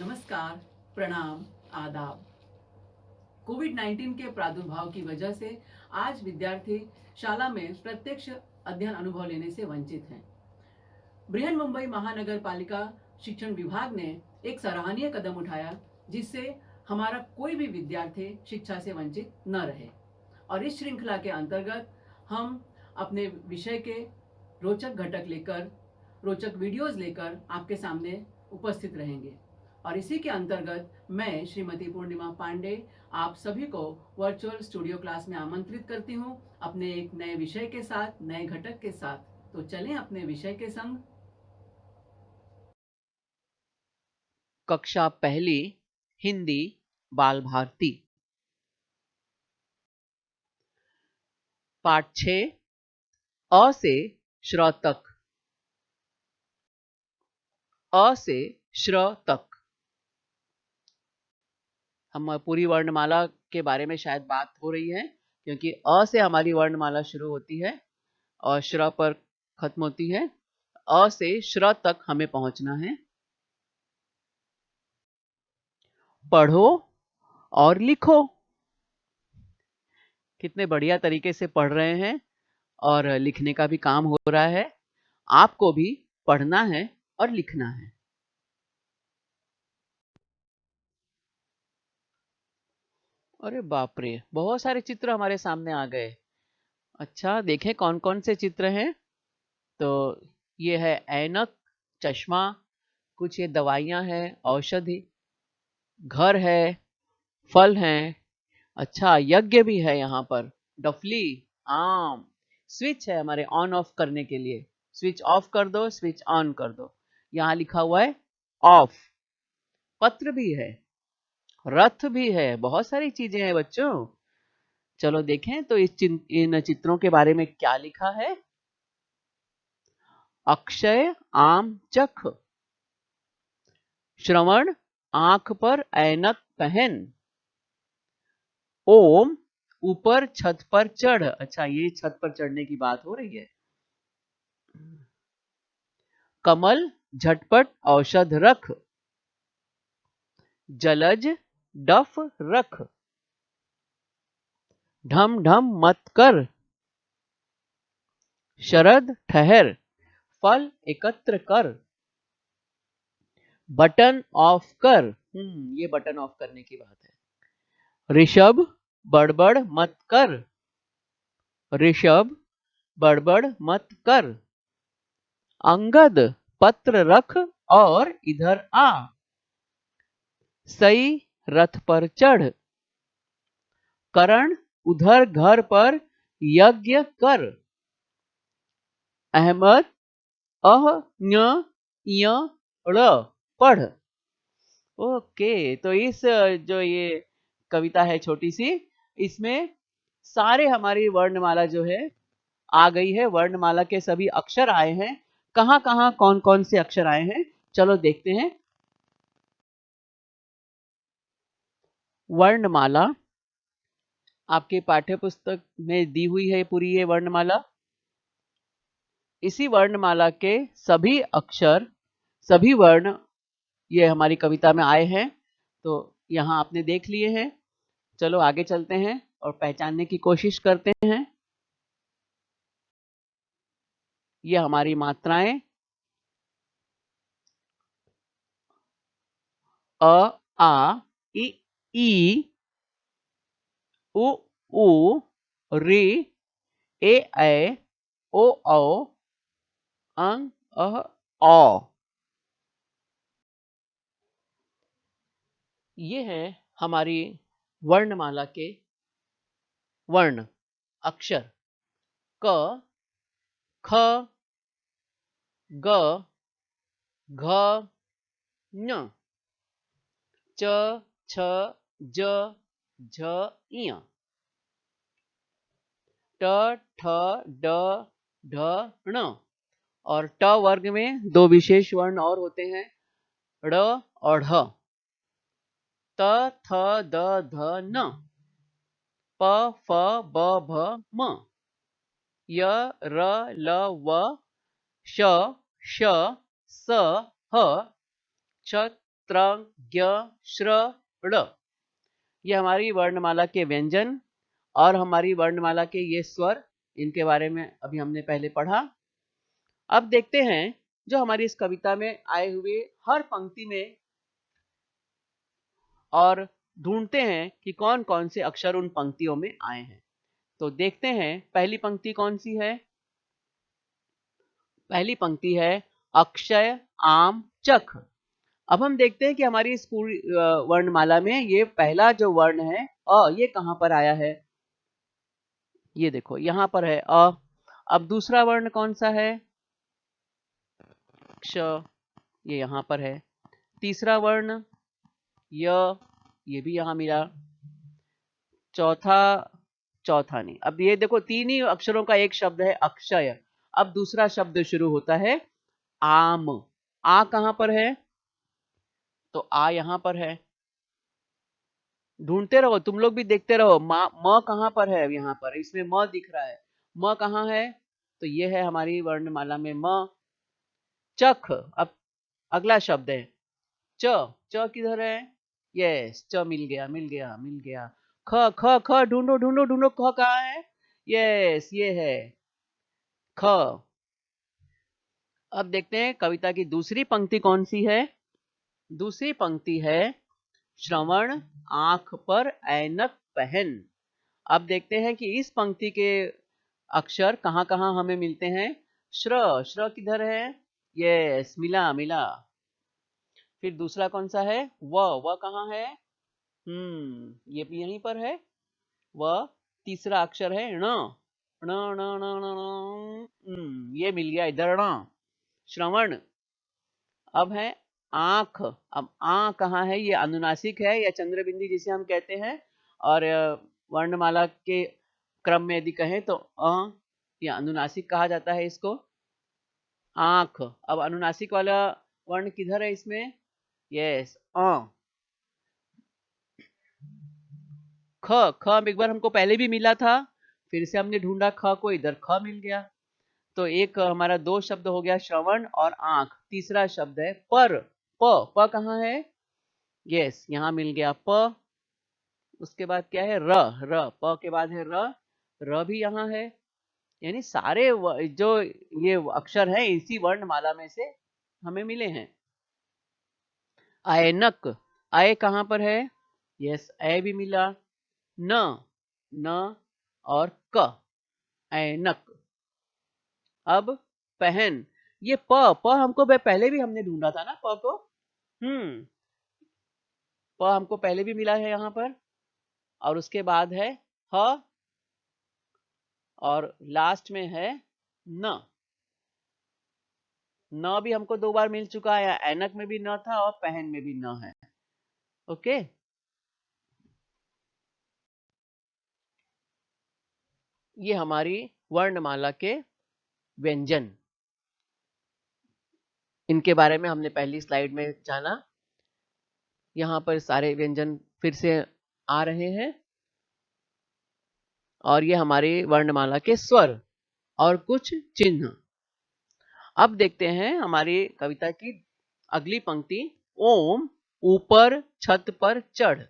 नमस्कार, प्रणाम, आदाब। कोविड-19 के प्रादुर्भाव की वजह से आज विद्यार्थी शाला में प्रत्यक्ष अध्ययन अनुभव लेने से वंचित हैं। बृहन मुंबई महानगर पालिका शिक्षण विभाग ने एक सराहनीय कदम उठाया, जिससे हमारा कोई भी विद्यार्थी शिक्षा से वंचित न रहे। और इस श्रृंखला के अंतर्गत हम अपने विषय के रोचक घटक लेकर, रोचक वीडियोस लेकर आपके सामने उपस्थित रहेंगे। और इसी के अंतर्गत मैं श्रीमती पूर्णिमा पांडे आप सभी को वर्चुअल स्टूडियो क्लास में आमंत्रित करती हूँ, अपने एक नए विषय के साथ, नए घटक के साथ। तो चलें अपने विषय के संग। कक्षा पहली हिंदी बाल भारती पाठ 6 अ से श्र तक। अ से श्र तक हम पूरी वर्णमाला के बारे में शायद बात हो रही है, क्योंकि अ से हमारी वर्णमाला शुरू होती है और श्र पर खत्म होती है। अ से श्र तक हमें पहुंचना है। पढ़ो और लिखो। कितने बढ़िया तरीके से पढ़ रहे हैं और लिखने का भी काम हो रहा है। आपको भी पढ़ना है और लिखना है। अरे बाप रे, बहुत सारे चित्र हमारे सामने आ गए। अच्छा, देखें कौन कौन से चित्र हैं। तो ये है ऐनक, चश्मा, कुछ ये दवाइयां हैं, औषधि, घर है, फल हैं। अच्छा, यज्ञ भी है यहाँ पर, डफली, आम, स्विच है हमारे ऑन ऑफ करने के लिए। स्विच ऑफ कर दो, स्विच ऑन कर दो। यहाँ लिखा हुआ है ऑफ। पत्र भी है, रथ भी है, बहुत सारी चीजें हैं बच्चों। चलो देखें तो इन चित्रों के बारे में क्या लिखा है। अक्षय आम चख, श्रवण आंख पर ऐनक पहन, ओम ऊपर छत पर चढ़। अच्छा, ये छत पर चढ़ने की बात हो रही है। कमल झटपट औषध रख, जलज डफ रख, ढम ढम मत कर, शरद ठहर, फल एकत्र कर, बटन ऑफ कर। ये बटन ऑफ करने की बात है। ऋषभ बड़बड़ मत कर, ऋषभ बड़बड़ मत कर, अंगद पत्र रख और इधर आ, सई रथ पर चढ़, करण उधर घर पर यज्ञ कर, अहमद अह ञ य ड़ पढ़। ओके, तो इस जो ये कविता है छोटी सी, इसमें सारे हमारी वर्णमाला जो है आ गई है। वर्णमाला के सभी अक्षर आए हैं। कहां कहां कौन कौन से अक्षर आए हैं, चलो देखते हैं। वर्णमाला आपके पाठ्य पुस्तक में दी हुई है पूरी ये वर्णमाला। इसी वर्णमाला के सभी अक्षर, सभी वर्ण ये हमारी कविता में आए हैं। तो यहाँ आपने देख लिए हैं। चलो आगे चलते हैं और पहचानने की कोशिश करते हैं। ये हमारी मात्राएं अ आ इ ई उ ऊ ऋ ए ऐ ओ औ अं अह औ। ये है हमारी वर्णमाला के वर्ण अक्षर। क ख ग घ ञ च छ ज झ ञ ट ठ ड ढ ण। और ट वर्ग में दो विशेष वर्ण और होते हैं, ड़ और ढ। त थ द ध न, प फ ब भ म, य र ल व श श स ह छ त्र ज्ञ श्र ड़। ये हमारी वर्णमाला के व्यंजन और हमारी वर्णमाला के ये स्वर, इनके बारे में अभी हमने पहले पढ़ा। अब देखते हैं जो हमारी इस कविता में आए हुए हर पंक्ति में, और ढूंढते हैं कि कौन कौन से अक्षर उन पंक्तियों में आए हैं। तो देखते हैं पहली पंक्ति कौन सी है। पहली पंक्ति है अक्षय आम चख। अब हम देखते हैं कि हमारी इस पूरी वर्णमाला में ये पहला जो वर्ण है ये कहां पर आया है। ये देखो यहां पर है अ। अब दूसरा वर्ण कौन सा है, क्ष, ये यहां पर है। तीसरा वर्ण य, ये भी यहां मिला। चौथा नहीं। अब ये देखो तीन ही अक्षरों का एक शब्द है अक्षय। अब दूसरा शब्द शुरू होता है आम। आ कहां पर है, तो आ यहां पर है। ढूंढते रहो, तुम लोग भी देखते रहो। म कहां पर है, यहाँ पर इसमें म दिख रहा है। म कहां है, तो ये है हमारी वर्णमाला में म। चख, अब अगला शब्द है च। च किधर है, यस च मिल गया मिल गया मिल गया। ख ख ख ढूंढो ढूंढो ढूंढो, ख कहां है, यस ये है ख। अब देखते हैं कविता की दूसरी पंक्ति कौन सी है। दूसरी पंक्ति है श्रवण आंख पर ऐनक पहन। अब देखते हैं कि इस पंक्ति के अक्षर कहां कहां हमें मिलते हैं। श्र, श्र किधर है, यस मिला मिला। फिर दूसरा कौन सा है, व कहां है, ये भी यहीं पर है व। तीसरा अक्षर है ण, ण ण ण ण ण, ये मिल गया इधर ण, श्रवण। अब है आंख। अब आ कहाँ है, ये अनुनासिक है या चंद्रबिंदी जिसे हम कहते हैं। और वर्णमाला के क्रम में यदि कहें तो या अनुनासिक कहा जाता है इसको। आंख, अब अनुनासिक वाला वर्ण किधर है इसमें, यस ख। ख एक बार हमको पहले भी मिला था, फिर से हमने ढूंढा ख को, इधर ख मिल गया। तो एक हमारा दो शब्द हो गया श्रवण और आंख। तीसरा शब्द है पर। प कहाँ है, यस यहाँ मिल गया प। उसके बाद क्या है र, र प के बाद है र, र भी यहाँ है। यानी सारे जो ये अक्षर हैं इसी वर्णमाला में से हमें मिले हैं। ऐनक, ऐ कहाँ पर है, यस ऐ भी मिला। न, न और क, ऐनक। अब पहन, ये प हमको पहले भी हमने ढूंढा था ना प को। प हमको पहले भी मिला है यहाँ पर। और उसके बाद है ह, और लास्ट में है न। न भी हमको दो बार मिल चुका है, ऐनक में भी न था और पहन में भी न है। ओके, ये हमारी वर्णमाला के व्यंजन, इनके बारे में हमने पहली स्लाइड में जाना। यहाँ पर सारे व्यंजन फिर से आ रहे हैं। और ये हमारी वर्णमाला के स्वर और कुछ चिन्ह। अब देखते हैं हमारी कविता की अगली पंक्ति, ओम ऊपर छत पर चढ़।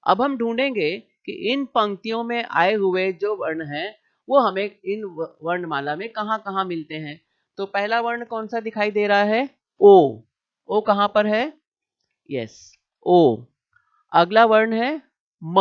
अब हम ढूंढेंगे कि इन पंक्तियों में आए हुए जो वर्ण हैं वो हमें इन वर्णमाला में कहां कहां मिलते हैं। तो पहला वर्ण कौन सा दिखाई दे रहा है, ओ। ओ कहां पर है, यस ओ। अगला वर्ण है म,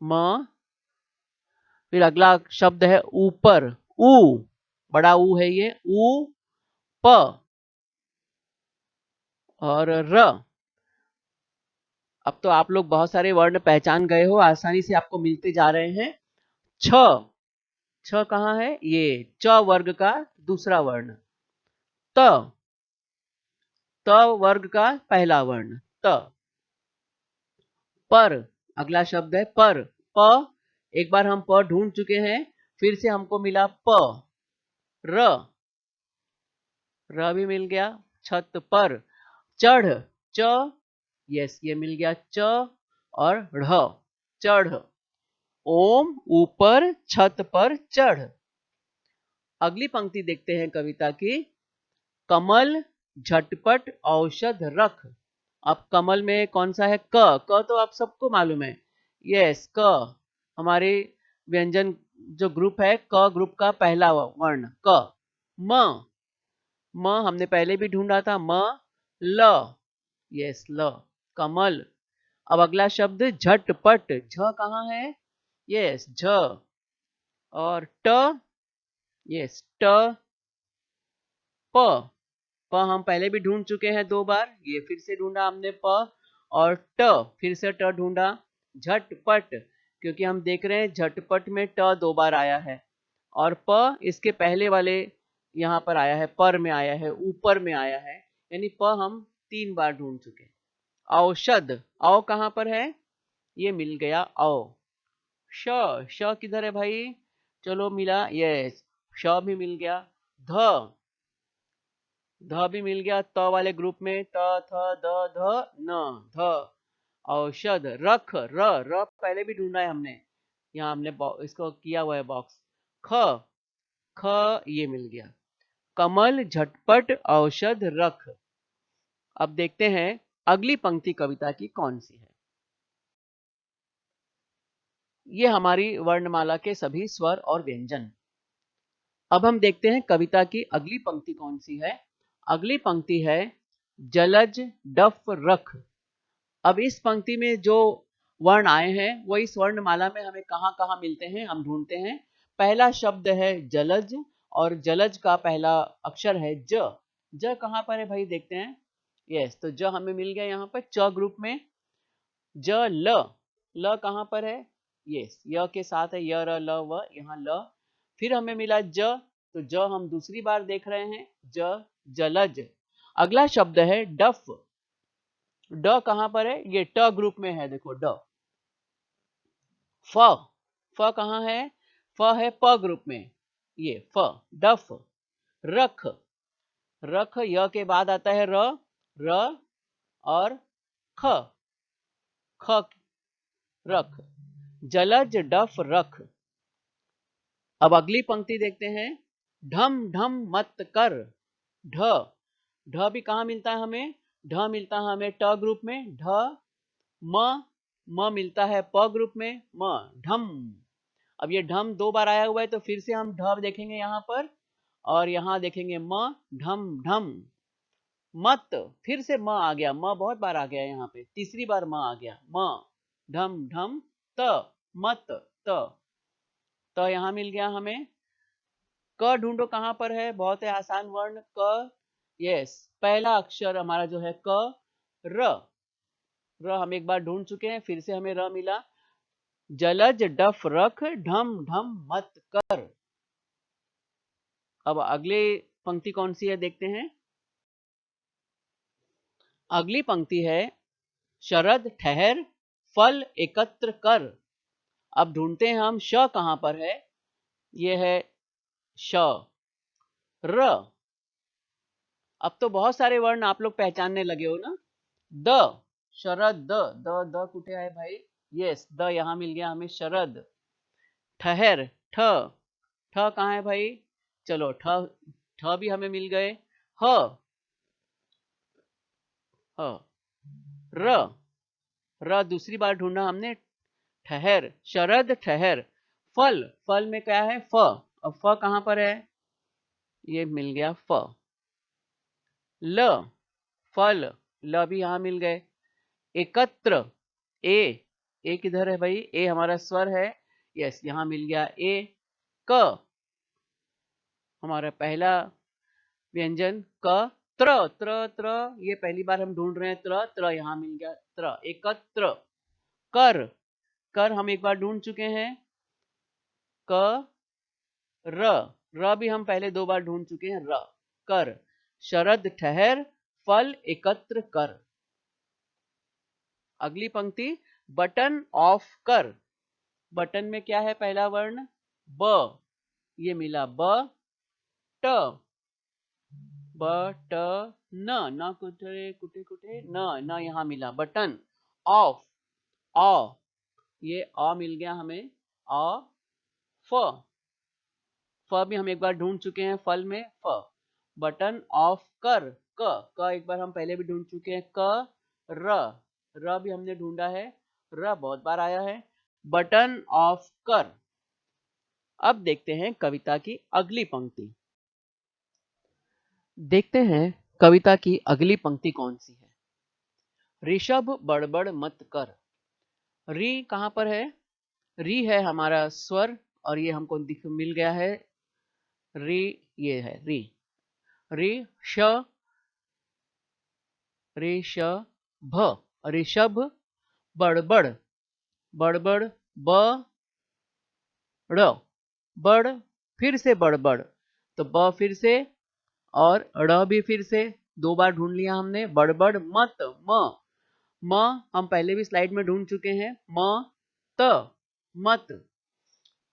म। फिर अगला शब्द है ऊपर, ऊ, बड़ा ऊ है ये, ऊ प और र। अब तो आप लोग बहुत सारे वर्ण पहचान गए हो, आसानी से आपको मिलते जा रहे हैं। छ, छ कहाँ है, ये च वर्ग का दूसरा वर्ण। त, त वर्ग का पहला वर्ण त। पर, अगला शब्द है पर, प एक बार हम प ढूंढ चुके हैं, फिर से हमको मिला प। र, र भी मिल गया, छत पर। चढ़, च, यस ये मिल गया च और ढ़, चढ़। ओम ऊपर छत पर चढ़। अगली पंक्ति देखते हैं कविता की, कमल झटपट औषध रख। अब कमल में कौन सा है? क तो आप सबको मालूम है। यस, क हमारे व्यंजन जो ग्रुप है, क ग्रुप का पहला वर्ण क। म हमने पहले भी ढूंढा था, म ल, यस ल, कमल। अब अगला शब्द झटपट, झ कहाँ है? यस, झ। और ट, यस ट, प, प हम पहले भी ढूंढ चुके हैं 2 बार, ये फिर से ढूंढा हमने प। और ट, फिर से ट ढूंढा। झटपट, क्योंकि हम देख रहे हैं झटपट में ट 2 बार आया है। और प इसके पहले वाले यहाँ पर आया है, पर में आया है, ऊपर में आया है, यानी प हम 3 बार ढूंढ चुके। औषध, औ कहाँ पर है? ये मिल गया औ। श, श किधर है भाई? चलो मिला, यस, श भी मिल गया। ध, ध भी मिल गया त वाले ग्रुप में, त थ द ध न, ध। औषध। रख, र, र पहले भी ढूंढा है हमने, यहाँ हमने इसको किया हुआ है बॉक्स। ख, ख ये मिल गया। कमल झटपट औषध रख। अब देखते हैं अगली पंक्ति कविता की कौन सी है। ये हमारी वर्णमाला के सभी स्वर और व्यंजन। अब हम देखते हैं कविता की अगली पंक्ति कौन सी है। अगली पंक्ति है जलज डफ रख। अब इस पंक्ति में जो वर्ण आए हैं वो इस वर्णमाला में हमें कहाँ कहाँ मिलते हैं, हम ढूंढते हैं। पहला शब्द है जलज, और जलज का पहला अक्षर है ज। ज कहाँ पर है भाई? देखते हैं। यस, तो ज हमें मिल गया यहाँ पर च ग्रुप में। ज ल, ल कहाँ पर है? यस, य के साथ है, य र ल व, यहाँ ल। फिर हमें मिला ज, तो ज हम दूसरी बार देख रहे हैं, ज जलज। अगला शब्द है डफ। ड कहां पर है? ये ट ग्रुप में है, देखो ड। फ, फ कहां है? फ है प ग्रुप में, ये फ, डफ। रख, रख य के बाद आता है र, र और ख, ख रख। जलज डफ रख। अब अगली पंक्ति देखते हैं। ढम ढम मत कर। ढ, ढ भी कहां मिलता है हमें? ढ मिलता है हमें ट ग्रुप में, ढ। म, म मिलता है प ग्रुप में, म, ढम। अब ये ढम 2 बार आया हुआ है, तो फिर से हम ढ देखेंगे यहाँ पर, और यहाँ देखेंगे म, ढम ढम। मत, फिर से म आ गया, म बहुत बार आ गया यहाँ पे, तीसरी बार म आ गया, म, ढम ढम। त, मत, त, त यहाँ मिल गया हमें। क ढूंढो कहाँ पर है? बहुत है आसान वर्ण क। यस, पहला अक्षर हमारा जो है क। र, र हम एक बार ढूंढ चुके हैं, फिर से हमें र मिला। जलज डफ रख, ढम ढम मत कर। अब अगली पंक्ति कौन सी है देखते हैं। अगली पंक्ति है शरद ठहर फल एकत्र कर। अब ढूंढते हैं हम श कहां पर है। ये है श। र, अब तो बहुत सारे वर्ण आप लोग पहचानने लगे हो ना। The, Sharad the, the the कुठे है भाई? यस, द यहां मिल गया हमें, शरद। ठहर, ठ, ठ कहाँ है भाई? चलो ठ, ठ भी हमें मिल गए। ह, ह, र, र दूसरी बार ढूंढा हमने। ठहर, शरद ठहर। फल, फल में क्या है? फ। अब फ कहां पर है? ये मिल गया फ। ल, फल, ल भी यहां मिल गए। एकत्र, ए, ए किधर है भाई? ए हमारा स्वर है, यस यहां मिल गया ए। क, हमारा पहला व्यंजन क। त्र, त्र, त्र, ये पहली बार हम ढूंढ रहे हैं, त्र, त्र यहां मिल गया, त्र। एकत्र। कर, कर हम एक बार ढूंढ चुके हैं, क। र, र भी हम पहले 2 बार ढूंढ चुके हैं, र। कर, शरद ठहर फल एकत्र कर। अगली पंक्ति बटन ऑफ कर। बटन में क्या है? पहला वर्ण ब, ये मिला ब। ट, ब ट न, न कुठे कुठे कुठे, न, न यहां मिला, बटन। ऑफ, अ, ये अ मिल गया हमें, अ। फ, फ भी हम एक बार ढूंढ चुके हैं फल में, फ। बटन ऑफ कर, क एक बार हम पहले भी ढूंढ चुके हैं। क र भी हमने ढूंढा है, र बहुत बार आया है। बटन ऑफ कर। अब देखते हैं कविता की अगली पंक्ति। देखते हैं कविता की अगली पंक्ति कौन सी है। ऋषभ बड़बड़ मत कर। री कहां पर है? री है हमारा स्वर और ये हमको दिख मिल गया है। री ये है री। री श ऋषभ ऋषभ बड़बड़ बड़बड़ ब ड़ बड़ फिर से बड़बड़ तो ब फिर से और ड़ भी फिर से दो बार ढूंढ लिया हमने। बड़बड़ मत म हम पहले भी स्लाइड में ढूंढ चुके हैं। म त मत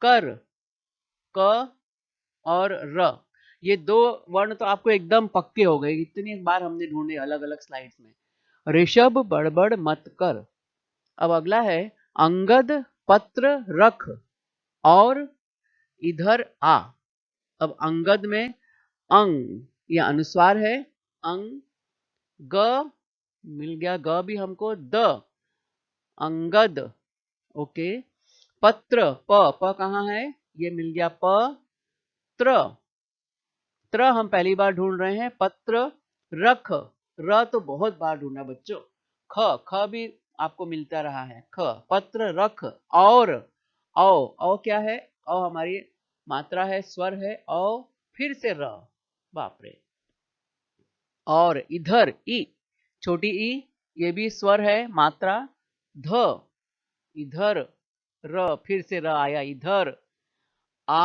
कर क और र ये दो वर्ण तो आपको एकदम पक्के हो गए, इतनी बार हमने ढूंढे अलग अलग स्लाइड्स में। ऋषभ बड़बड़ मत कर। अब अगला है अंगद पत्र रख और इधर आ। अब अंगद में अंग यह अनुस्वार है। अंग ग मिल गया, ग भी हमको। The Angad okay. पत्र प कहाँ है? ये मिल गया प। त्र हम पहली बार ढूंढ रहे हैं। पत्र रख र तो बहुत बार ढूंढा बच्चों। ख भी आपको मिलता रहा है। ख पत्र रख और औ क्या है? औ हमारी मात्रा है, स्वर है। औ फिर से र बाप रे। और इधर ई छोटी ई ये भी स्वर है, मात्रा। ध इधर र फिर से र आया। इधर आ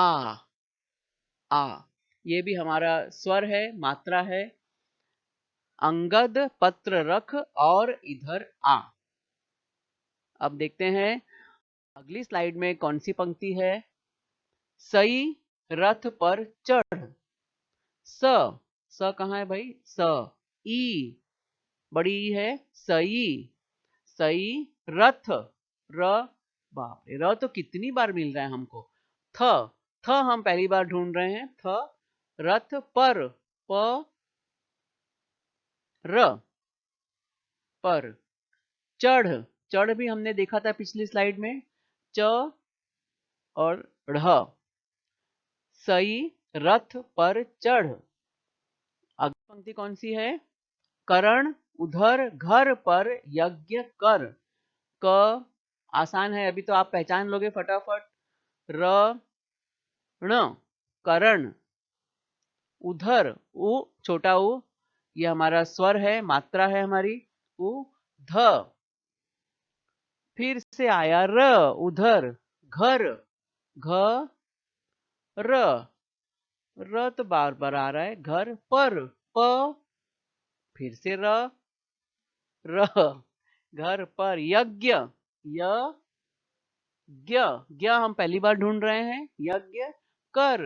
ये भी हमारा स्वर है, मात्रा है। अंगद पत्र रख और इधर आ। अब देखते हैं अगली स्लाइड में कौन सी पंक्ति है। सई रथ पर चढ़। स कहाँ है भाई? स ई बड़ी ई है। सई रथ र बाप रे, र तो कितनी बार मिल रहा है हमको। थ हम पहली बार ढूंढ रहे हैं। थ रथ पर प र पर चढ़ भी हमने देखा था पिछली स्लाइड में। च और ढ़ सई रथ पर चढ़। अगली पंक्ति कौन सी है? करण उधर घर पर यज्ञ कर। क आसान है, अभी तो आप पहचान लोगे फटाफट। र ण करण उधर उ छोटा उ ये हमारा स्वर है, मात्रा है हमारी। उ ध फिर से आया र उधर घर घ र तो बार बार आ रहा है। घर पर प फिर से र घर पर यज्ञ ज्ञ हम पहली बार ढूंढ रहे हैं। यज्ञ कर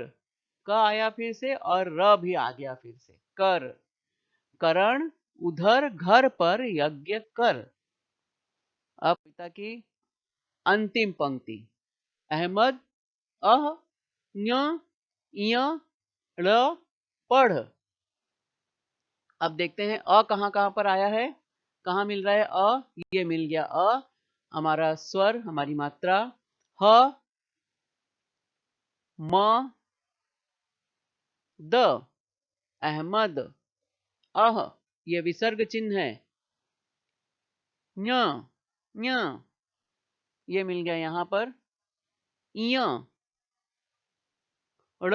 क आया फिर से और र भी आ गया फिर से। कर करण उधर घर पर यज्ञ कर। अब पिता की अंतिम पंक्ति। अहमद अह ञ य ड़ पढ़। अब देखते हैं अ कहाँ कहाँ पर आया है, कहाँ मिल रहा है अ। ये मिल गया अ हमारा स्वर, हमारी मात्रा। ह म द अहमद अह ये विसर्ग चिन्ह है। ञ ये मिल गया यहाँ पर। य ड़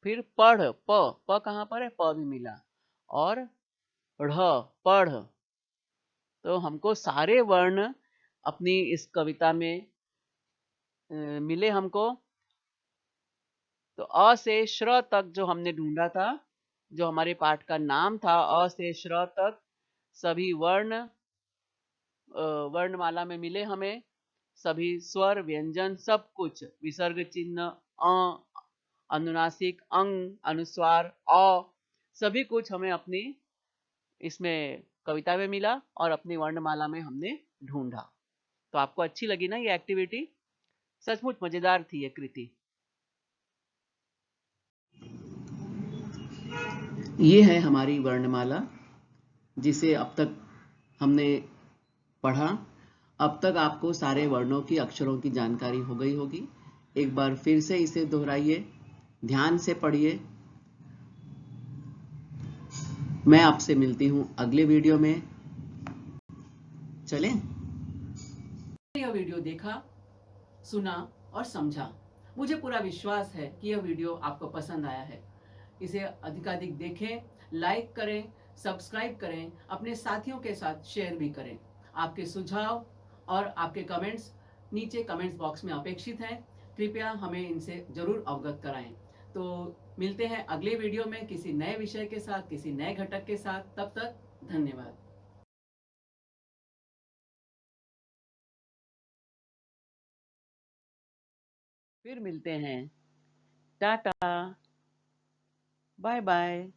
फिर पढ़ प कहाँ पर है? प भी मिला और ढ़ पढ़। तो हमको सारे वर्ण अपनी इस कविता में मिले हमको। तो अ से श्र तक जो हमने ढूंढा था, जो हमारे पाठ का नाम था, अ से श्र तक सभी वर्ण वर्णमाला में मिले हमें। सभी स्वर व्यंजन सब कुछ, विसर्ग चिन्ह अ, अनुनासिक अंग, अनुस्वार अ, सभी कुछ हमें अपनी इसमें कविता में मिला और अपनी वर्णमाला में हमने ढूंढा। तो आपको अच्छी लगी ना ये एक्टिविटी? सचमुच मजेदार थी ये कृति। ये है हमारी वर्णमाला, जिसे अब तक हमने पढ़ा। अब तक आपको सारे वर्णों की, अक्षरों की जानकारी हो गई होगी। एक बार फिर से इसे दोहराइए, ध्यान से पढ़िए। मैं आपसे मिलती हूं अगले वीडियो में। चलें? यह वीडियो देखा, सुना और समझा। मुझे पूरा विश्वास है कि यह वीडियो आपको पसंद आया है। इसे अधिकाधिक देखें, लाइक करें, सब्सक्राइब करें, अपने साथियों के साथ शेयर भी करें। आपके सुझाव और आपके कमेंट्स नीचे कमेंट्स बॉक्स में अपेक्षित हैं। कृपया हमें इनसे जरूर अवगत कराएं। तो मिलते हैं अगले वीडियो में किसी नए विषय के साथ, किसी नए घटक के साथ। तब तक धन्यवाद। फिर मिलते हैं। Tata, bye bye.